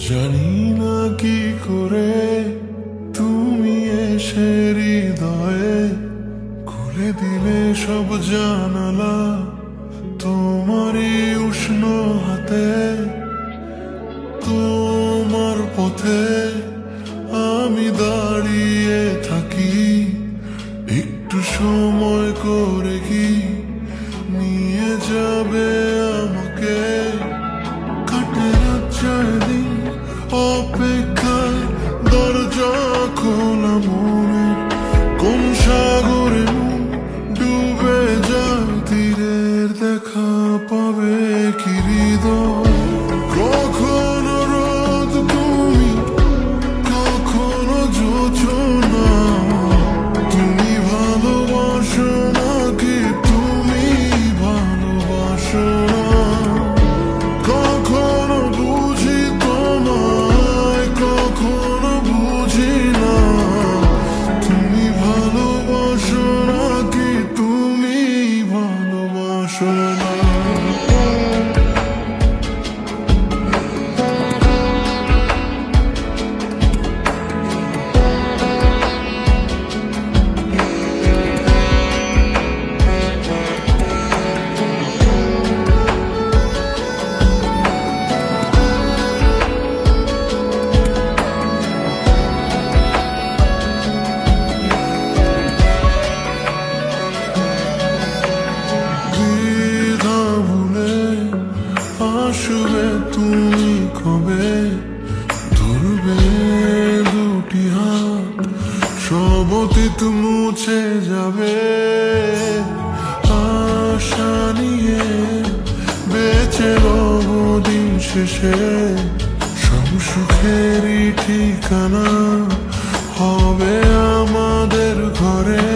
জানি না কি করে তুমি এসে হৃদয়ে খুলে দিলে সব জানালা, তোমারই উষ্ণ হাতে। তোমার পথে আমি দাঁড়িয়ে থাকি, একটু সময় করে কি নিয়ে যাবে আমাকে। কাটে দিন অপেক্ষায়, দরজা খোলা মনে, কোন সাগরে ডুবে যায় তীরের দেখা পাবে কি হৃদয়। কখনো রোদ তুমি, কখনো জোছনা, তুমি ভালোবাসো নাকি তুমি ভালোবাসো না। কখনো বুঝি তোমায়, কখনো বুঝি না, তুমি ভালোবাসো নাকি তুমি ভালোবাসো না। আসবে তুমি কবে, ধরবে দুটি হাত, সব অতীত মুছে যাবে। আশা নিয়ে বেঁচে রব দিন শেষে, সব সুখেরই ঠিকানা হবে আমাদের ঘরে।